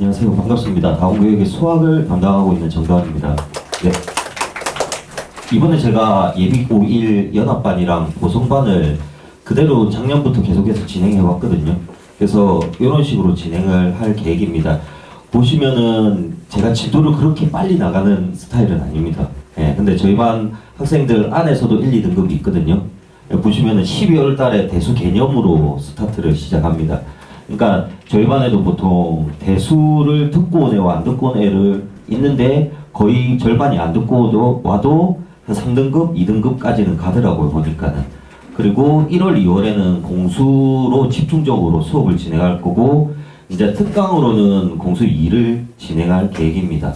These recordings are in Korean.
안녕하세요. 반갑습니다. 다원교육의 수학을 담당하고 있는 정다원입니다. 네. 이번에 제가 예비 고1 연합반이랑 보성반을 그대로 작년부터 계속해서 진행해 왔거든요. 그래서 이런 식으로 진행을 할 계획입니다. 보시면은 제가 지도를 그렇게 빨리 나가는 스타일은 아닙니다. 예, 근데 저희 반 학생들 안에서도 1, 2등급이 있거든요. 예, 보시면은 12월 달에 대수 개념으로 스타트를 시작합니다. 그러니까 저희 반에도 보통 대수를 듣고 온 애와 안 듣고 온 애를 있는데 거의 절반이 안 듣고 와도 한 3등급, 2등급까지는 가더라고요, 보니까는. 그리고 1월, 2월에는 공수로 집중적으로 수업을 진행할 거고, 이제 특강으로는 공수 2를 진행할 계획입니다.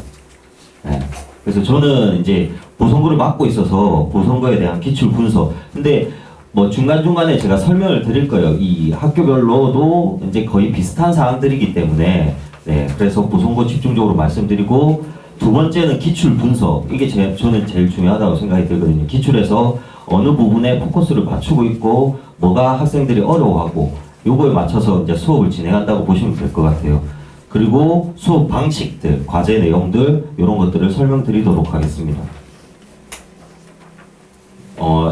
네. 그래서 저는 이제 보선거를 맡고 있어서 보선거에 대한 기출 분석. 근데 뭐 중간중간에 제가 설명을 드릴 거예요. 이 학교별로도 이제 거의 비슷한 사항들이기 때문에, 네. 그래서 보선거 집중적으로 말씀드리고, 두 번째는 기출 분석. 이게 저는 제일 중요하다고 생각이 들거든요. 기출에서 어느 부분에 포커스를 맞추고 있고, 뭐가 학생들이 어려워하고, 요거에 맞춰서 이제 수업을 진행한다고 보시면 될 것 같아요. 그리고 수업 방식들, 과제 내용들, 이런 것들을 설명드리도록 하겠습니다.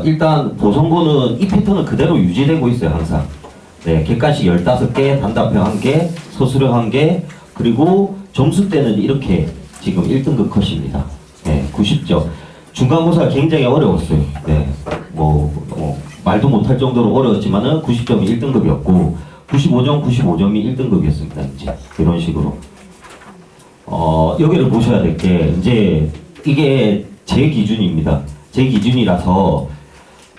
일단 보선고는 이 패턴은 그대로 유지되고 있어요, 항상. 네, 객관식 15개, 단답형 1개, 서술형 1개, 그리고 점수 때는 이렇게 지금 1등급 컷입니다. 네, 90점. 중간고사가 굉장히 어려웠어요. 네, 말도 못할 정도로 어려웠지만은 90점이 1등급이었고, 95점, 95점이 1등급이었습니다. 이제 이런 식으로. 여기를 보셔야 될 게, 이제 이게 제 기준입니다. 제 기준이라서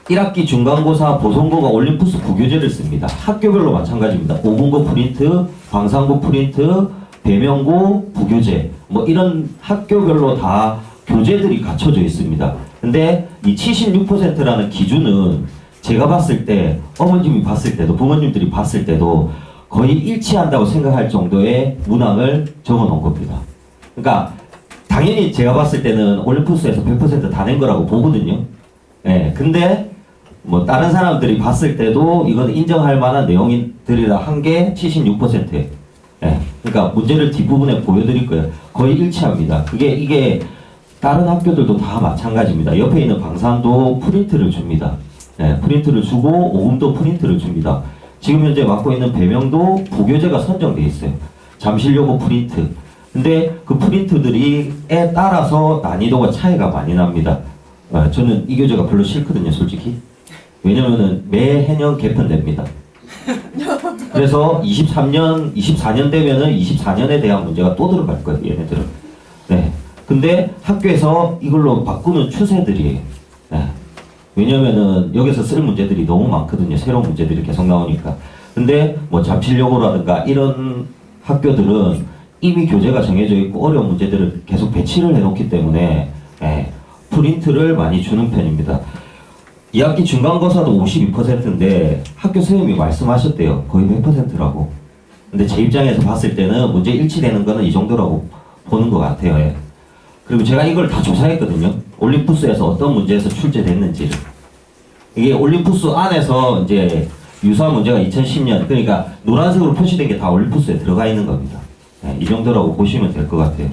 1학기 중간고사 보선고가 올림푸스 부교재를 씁니다. 학교별로 마찬가지입니다. 5분고 프린트, 광산고 프린트, 배명고 부교재, 뭐 이런 학교별로 다 교재들이 갖춰져 있습니다. 근데 이 76%라는 기준은 제가 봤을 때, 어머님이 봤을 때도, 부모님들이 봤을 때도 거의 일치한다고 생각할 정도의 문항을 적어 놓은 겁니다. 그러니까 당연히 제가 봤을 때는 올림푸스에서 100% 다 낸 거라고 보거든요. 예, 근데 뭐 다른 사람들이 봤을 때도 이건 인정할 만한 내용들이라 한 게 76%예요. 예, 그러니까 문제를 뒷부분에 보여드릴 거예요. 거의 일치합니다. 이게 다른 학교들도 다 마찬가지입니다. 옆에 있는 방산도 프린트를 줍니다. 예, 프린트를 주고 오금도 프린트를 줍니다. 지금 현재 맡고 있는 배명도 부교재가 선정되어 있어요. 잠실여고 프린트. 근데 그 프린트들이에 따라서 난이도가 차이가 많이 납니다. 저는 이 교재가 별로 싫거든요, 솔직히. 왜냐면은 매해년 개편됩니다. 그래서 24년 되면은 24년에 대한 문제가 또 들어갈 거예요, 얘네들은. 네. 근데 학교에서 이걸로 바꾸는 추세들이에요. 네. 왜냐면은 여기서 쓸 문제들이 너무 많거든요. 새로운 문제들이 계속 나오니까. 근데 뭐 잠실여고라든가 이런 학교들은 이미 교재가 정해져 있고 어려운 문제들을 계속 배치를 해놓기 때문에 프린트를 많이 주는 편입니다. 2학기 중간고사도 52%인데 학교 선생님이 말씀하셨대요. 거의 100%라고. 근데 제 입장에서 봤을 때는 문제 일치되는 거는 이 정도라고 보는 것 같아요. 예. 그리고 제가 이걸 다 조사했거든요. 올림푸스에서 어떤 문제에서 출제됐는지를. 이게 올림푸스 안에서 이제 유사한 문제가 2010년, 그러니까 노란색으로 표시된 게 다 올림푸스에 들어가 있는 겁니다. 네, 이 정도라고 보시면 될 것 같아요.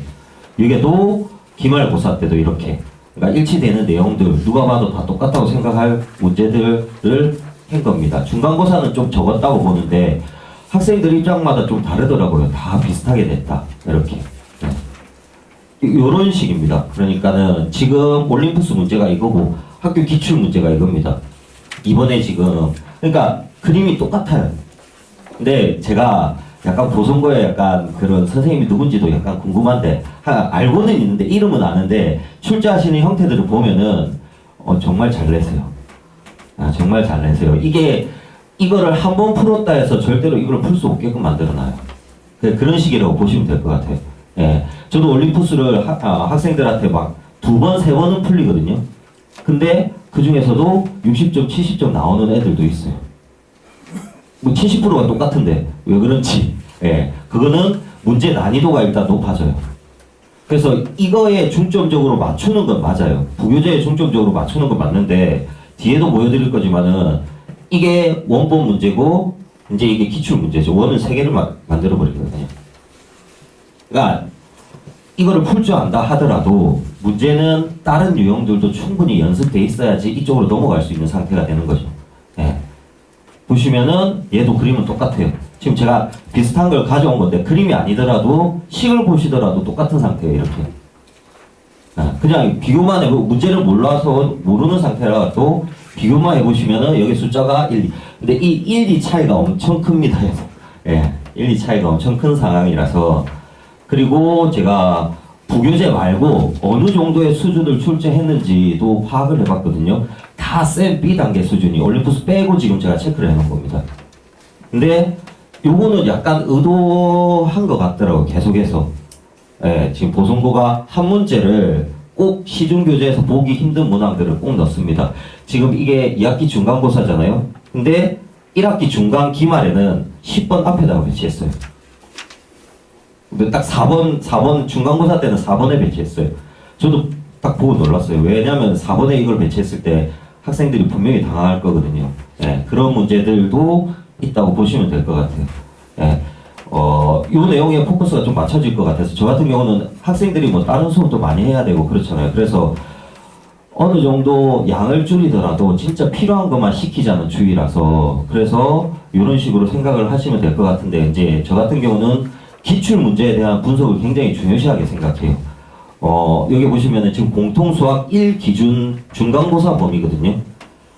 이게 또 기말고사 때도 이렇게, 그러니까 일치되는 내용들, 누가 봐도 다 똑같다고 생각할 문제들을 한 겁니다. 중간고사는 좀 적었다고 보는데 학생들 입장마다 좀 다르더라고요. 다 비슷하게 됐다. 이렇게. 이런 식입니다. 그러니까는 지금 올림푸스 문제가 이거고 학교 기출 문제가 이겁니다. 이번에 지금 그러니까 그림이 똑같아요. 근데 제가 약간 보선거에 약간 그런 선생님이 누군지도 약간 궁금한데 알고는 있는데 이름은 아는데 출제하시는 형태들을 보면은 정말 잘 내세요. 정말 잘 내세요. 이거를 한 번 풀었다 해서 절대로 이걸 풀 수 없게끔 만들어놔요. 그런 식이라고 보시면 될 것 같아요. 예, 저도 올림푸스를 학생들한테 막 2번, 3번은 풀리거든요. 근데 그 중에서도 60점, 70점 나오는 애들도 있어요. 뭐 70%가 똑같은데 왜 그런지. 예, 그거는 문제 난이도가 일단 높아져요. 그래서 이거에 중점적으로 맞추는 건 맞아요. 부교재에 중점적으로 맞추는 건 맞는데 뒤에도 보여드릴 거지만은 이게 원본 문제고 이제 이게 기출 문제죠. 원은 3개를 만들어 버리거든요. 그러니까 이거를 풀 줄 안다 하더라도 문제는 다른 유형들도 충분히 연습돼 있어야지 이쪽으로 넘어갈 수 있는 상태가 되는 거죠. 예. 보시면은 얘도 그림은 똑같아요. 지금 제가 비슷한 걸 가져온 건데 그림이 아니더라도 식을 보시더라도 똑같은 상태예요. 이렇게. 그냥 비교만 해보고 문제를 몰라서 모르는 상태라도 비교만 해보시면은 여기 숫자가 1, 2. 근데 이 1, 2 차이가 엄청 큽니다. 예, 1, 2 차이가 엄청 큰 상황이라서. 그리고 제가 부교재 말고 어느 정도의 수준을 출제했는지도 파악을 해봤거든요. 다 센 B단계 수준이 올림푸스 빼고 지금 제가 체크를 해놓은 겁니다. 근데 요거는 약간 의도한 것 같더라고요. 계속해서. 예, 지금 보성고가 한 문제를 꼭 시중교재에서 보기 힘든 문항들을 꼭 넣습니다. 지금 이게 2학기 중간고사잖아요. 근데 1학기 중간 기말에는 10번 앞에다가 배치했어요. 근데 딱 4번 중간고사 때는 4번에 배치했어요. 저도 딱 보고 놀랐어요. 왜냐면 4번에 이걸 배치했을 때 학생들이 분명히 당할 거거든요. 예, 그런 문제들도 있다고 보시면 될 것 같아요. 예. 요 내용에 포커스가 좀 맞춰질 것 같아서 저 같은 경우는 학생들이 뭐 다른 수업도 많이 해야 되고 그렇잖아요. 그래서 어느 정도 양을 줄이더라도 진짜 필요한 것만 시키자는 주의라서 그래서 이런 식으로 생각을 하시면 될 것 같은데 이제 저 같은 경우는 기출 문제에 대한 분석을 굉장히 중요시하게 생각해요. 여기 보시면은 지금 공통수학 1 기준 중간고사 범위거든요.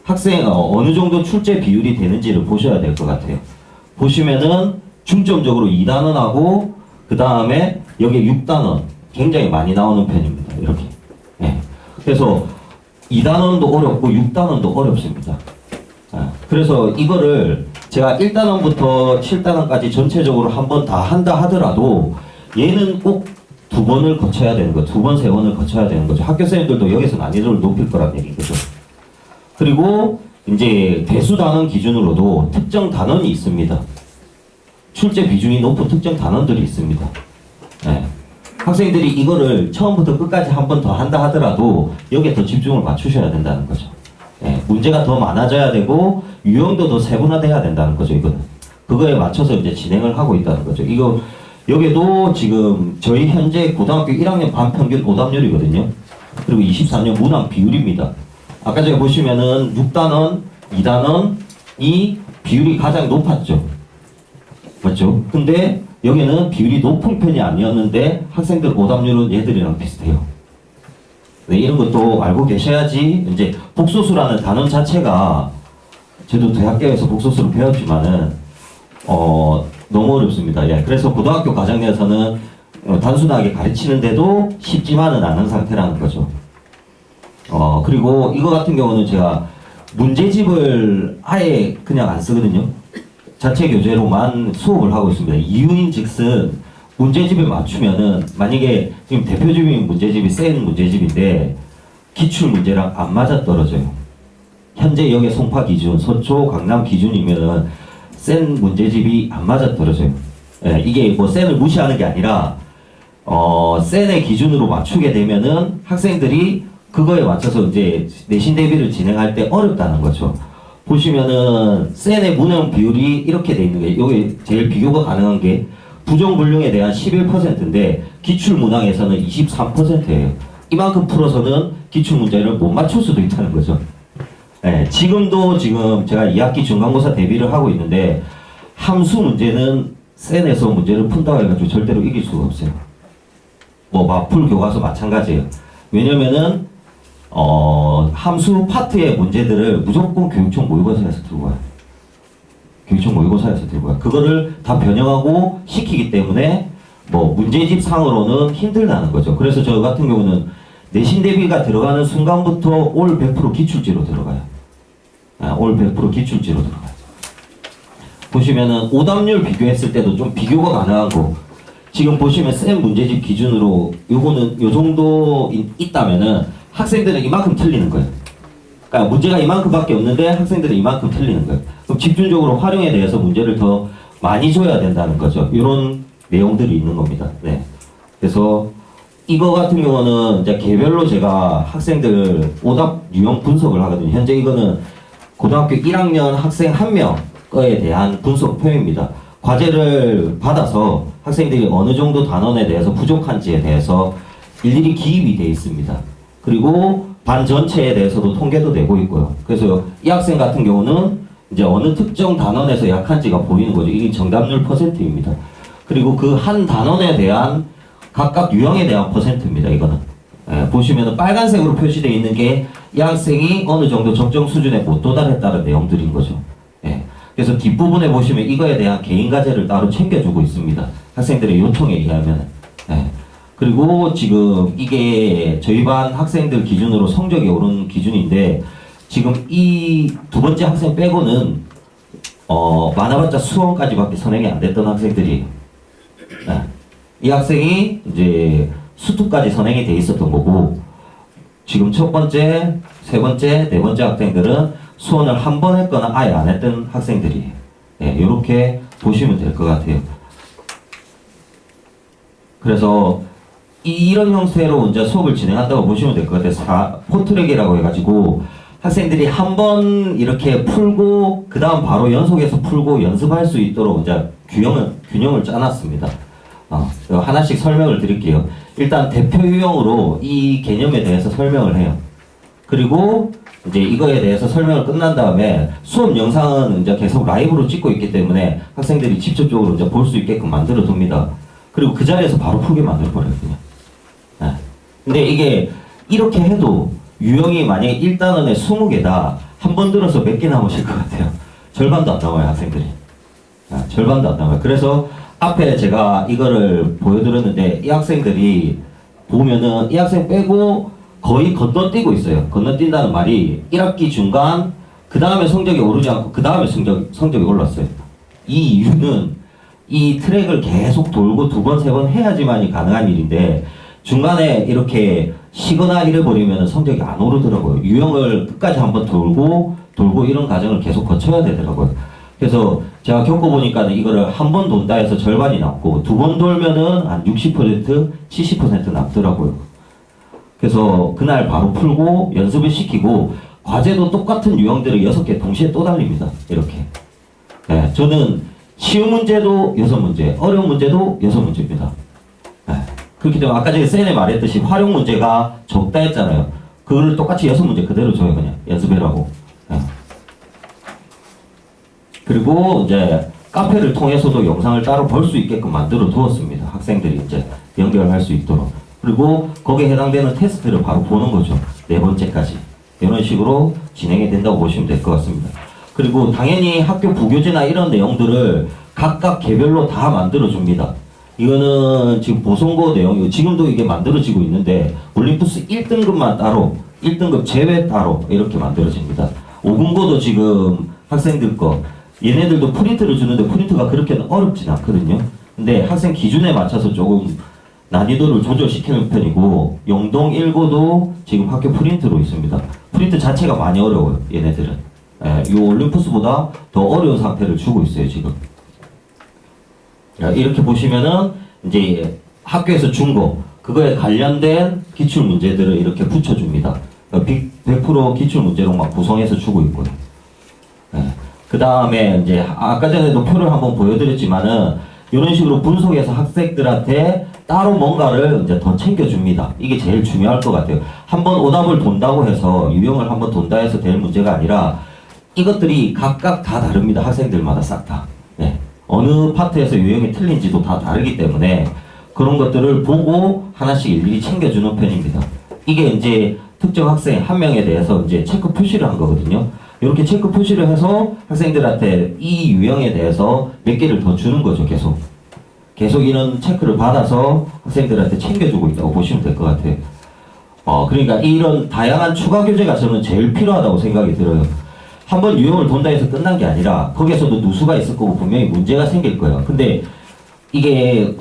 학생 어느 정도 출제 비율이 되는지를 보셔야 될 것 같아요. 보시면은 중점적으로 2단원하고 그 다음에 여기 6단원 굉장히 많이 나오는 편입니다. 이렇게. 네. 그래서 2단원도 어렵고 6단원도 어렵습니다. 그래서 이거를 제가 1단원부터 7단원까지 전체적으로 한 번 다 한다 하더라도 얘는 꼭 2번을 거쳐야 되는 거죠. 2번, 3번을 거쳐야 되는 거죠. 학교생들도 여기서 난이도를 높일 거란 얘기거죠. 그리고 이제 대수 단원 기준으로도 특정 단원이 있습니다. 출제 비중이 높은 특정 단원들이 있습니다. 네. 학생들이 이거를 처음부터 끝까지 한 번 더 한다 하더라도 여기에 더 집중을 맞추셔야 된다는 거죠. 네. 문제가 더 많아져야 되고 유형도 더 세분화돼야 된다는 거죠. 이거는 그거에 맞춰서 이제 진행을 하고 있다는 거죠. 이거 여기도 지금 저희 현재 고등학교 1학년 반평균 오답률이거든요. 그리고 24년 문항 비율입니다. 아까 제가 보시면은 6단원, 2단원이 비율이 가장 높았죠. 맞죠? 근데 여기는 비율이 높은 편이 아니었는데 학생들 오답률은 얘들이랑 비슷해요. 네, 이런 것도 알고 계셔야지 이제 복소수라는 단원 자체가 저도 대학교에서 복소수를 배웠지만은 너무 어렵습니다. 예, 그래서 고등학교 과정 내에서는 단순하게 가르치는데도 쉽지만은 않은 상태라는 거죠. 그리고 이거 같은 경우는 제가 문제집을 아예 그냥 안 쓰거든요. 자체 교재로만 수업을 하고 있습니다. 이유인 즉슨 문제집에 맞추면은 만약에 지금 대표적인 문제집이 센 문제집인데 기출 문제랑 안 맞아 떨어져요. 현재 여기 송파 기준, 서초, 강남 기준이면은 센 문제집이 안 맞아 떨어져요. 예, 이게 뭐 센을 무시하는 게 아니라 센의 기준으로 맞추게 되면은 학생들이 그거에 맞춰서 이제 내신 대비를 진행할 때 어렵다는 거죠. 보시면은 센의 문항 비율이 이렇게 돼 있는 게 여기 제일 비교가 가능한 게 부정불능에 대한 11%인데 기출 문항에서는 23%예요. 이만큼 풀어서는 기출 문제를 못 맞출 수도 있다는 거죠. 네, 지금도 지금 제가 2학기 중간고사 대비를 하고 있는데 함수 문제는 센에서 문제를 푼다고 해가지고 절대로 이길 수가 없어요. 뭐 마풀 교과서 마찬가지예요. 왜냐면은 함수 파트의 문제들을 무조건 교육청 모의고사에서 들고 와요. 교육청 모의고사에서 들고 와요. 그거를 다 변형하고 시키기 때문에 뭐 문제집 상으로는 힘들다는 거죠. 그래서 저 같은 경우는 내신 대비가 들어가는 순간부터 올 100% 기출지로 들어가요. 올 100% 기출지로 들어가요. 보시면은 오답률 비교했을 때도 좀 비교가 가능한 거. 지금 보시면 센 문제집 기준으로 요거는 요 정도 있다면은 학생들은 이만큼 틀리는 거예요. 그러니까 문제가 이만큼밖에 없는데 학생들은 이만큼 틀리는 거예요. 그럼 집중적으로 활용에 대해서 문제를 더 많이 줘야 된다는 거죠. 이런 내용들이 있는 겁니다. 네. 그래서 이거 같은 경우는 이제 개별로 제가 학생들 오답 유형 분석을 하거든요. 현재 이거는 고등학교 1학년 학생 1명 거에 대한 분석 표입니다. 과제를 받아서 학생들이 어느 정도 단원에 대해서 부족한지에 대해서 일일이 기입이 되어 있습니다. 그리고 반 전체에 대해서도 통계도 되고 있고요. 그래서 이 학생 같은 경우는 이제 어느 특정 단원에서 약한지가 보이는 거죠. 이게 정답률 %입니다. 그리고 그 한 단원에 대한 각각 유형에 대한 %입니다. 이거는. 보시면은 빨간색으로 표시되어 있는 게 이 학생이 어느 정도 적정 수준에 못 도달했다는 내용들인 거죠. 그래서 뒷부분에 보시면 이거에 대한 개인 과제를 따로 챙겨주고 있습니다. 학생들의 요청에 의하면. 그리고 지금 이게 저희 반 학생들 기준으로 성적이 오른 기준인데 지금 이 두 번째 학생 빼고는 많아봤자 수원까지밖에 선행이 안 됐던 학생들이에요. 이 학생이 이제 수투까지 선행이 돼 있었던 거고 지금 첫 번째, 세 번째, 네 번째 학생들은 수원을 한 번 했거나 아예 안 했던 학생들이에요. 이렇게 보시면 될 것 같아요. 그래서 이런 형태로 이제 수업을 진행한다고 보시면 될 것 같아요. 포트랙이라고 해가지고 학생들이 한 번 이렇게 풀고 그 다음 바로 연속해서 풀고 연습할 수 있도록 이제 균형을 짜놨습니다. 하나씩 설명을 드릴게요. 일단 대표 유형으로 이 개념에 대해서 설명을 해요. 그리고 이제 이거에 대해서 설명을 끝난 다음에 수업 영상은 이제 계속 라이브로 찍고 있기 때문에 학생들이 직접적으로 이제 볼 수 있게끔 만들어 둡니다. 그리고 그 자리에서 바로 풀게 만들어 버려요, 그냥. 근데 이게 이렇게 해도 유형이 만약에 1단원에 20개다 한 번 들어서 몇 개 남으실 것 같아요. 절반도 안 남아요, 학생들이. 절반도 안 남아요. 그래서 앞에 제가 이거를 보여드렸는데 이 학생들이 보면은 이 학생 빼고 거의 건너뛰고 있어요. 건너뛴다는 말이 1학기 중간 그 다음에 성적이 오르지 않고 그 다음에 성적이 올랐어요. 이 이유는 이 트랙을 계속 돌고 두 번, 세 번 해야지만이 가능한 일인데 중간에 이렇게 쉬거나 이래버리면 성적이 안 오르더라고요. 유형을 끝까지 한번 돌고 이런 과정을 계속 거쳐야 되더라고요. 그래서 제가 겪어보니까 이거를 한 번 돈다 해서 절반이 남고 두 번 돌면은 한 60%, 70% 남더라고요. 그래서 그날 바로 풀고 연습을 시키고 과제도 똑같은 유형들을 6개 동시에 또 달립니다. 이렇게. 저는 쉬운 문제도 6문제, 어려운 문제도 6문제입니다. 그렇기 때문에 아까 전에 쌤이 말했듯이 활용 문제가 적다 했잖아요. 그거를 똑같이 6문제 그대로 줘요. 그냥 연습해라고. 그리고 이제 카페를 통해서도 영상을 따로 볼 수 있게끔 만들어 두었습니다. 학생들이 이제 연결할 수 있도록. 그리고 거기에 해당되는 테스트를 바로 보는 거죠. 4번째까지. 이런 식으로 진행이 된다고 보시면 될 것 같습니다. 그리고 당연히 학교 부교재나 이런 내용들을 각각 개별로 다 만들어줍니다. 이거는 지금 보성고 내용이고 지금도 이게 만들어지고 있는데 올림푸스 1등급만 따로 1등급 제외 따로 이렇게 만들어집니다. 5분고도 지금 학생들 거 얘네들도 프린트를 주는데 프린트가 그렇게 어렵진 않거든요. 근데 학생 기준에 맞춰서 조금 난이도를 조절시키는 편이고 영동 1고도 지금 학교 프린트로 있습니다. 프린트 자체가 많이 어려워요. 얘네들은. 이 올림푸스보다 더 어려운 상태를 주고 있어요. 지금. 이렇게 보시면은 이제 학교에서 준 거 그거에 관련된 기출 문제들을 이렇게 붙여줍니다. 100% 기출 문제로 막 구성해서 주고 있고요. 그 다음에 이제 아까 전에도 표를 한번 보여드렸지만은 이런 식으로 분석해서 학생들한테 따로 뭔가를 이제 더 챙겨줍니다. 이게 제일 중요할 것 같아요. 한번 오답을 돈다고 해서 유형을 한번 돈다 해서 될 문제가 아니라 이것들이 각각 다 다릅니다. 학생들마다 싹 다. 어느 파트에서 유형이 틀린지도 다 다르기 때문에 그런 것들을 보고 하나씩 일일이 챙겨주는 편입니다. 이게 이제 특정 학생 한 명에 대해서 이제 체크 표시를 한 거거든요. 이렇게 체크 표시를 해서 학생들한테 이 유형에 대해서 몇 개를 더 주는 거죠. 계속 이런 체크를 받아서 학생들한테 챙겨주고 있다고 보시면 될 것 같아요. 그러니까 이런 다양한 추가 교재가 저는 제일 필요하다고 생각이 들어요. 한번 유형을 돈다 해서 끝난 게 아니라 거기에서도 누수가 있을 거고 분명히 문제가 생길 거예요. 근데 이게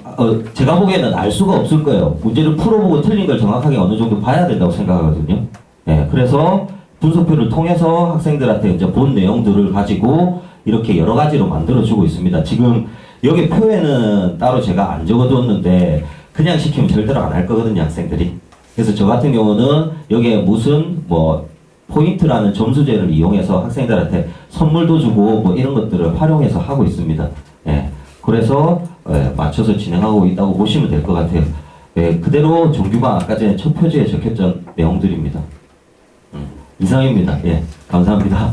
제가 보기에는 알 수가 없을 거예요. 문제를 풀어보고 틀린 걸 정확하게 어느 정도 봐야 된다고 생각하거든요. 그래서 분석표를 통해서 학생들한테 이제 본 내용들을 가지고 이렇게 여러 가지로 만들어주고 있습니다. 지금 여기 표에는 따로 제가 안 적어뒀는데 그냥 시키면 절대로 안 할 거거든요, 학생들이. 그래서 저 같은 경우는 여기에 무슨 포인트라는 점수제를 이용해서 학생들한테 선물도 주고 이런 것들을 활용해서 하고 있습니다. 그래서 맞춰서 진행하고 있다고 보시면 될 것 같아요. 그대로 정규가 아까 전에 첫 표지에 적혔던 내용들입니다. 이상입니다. 예, 감사합니다.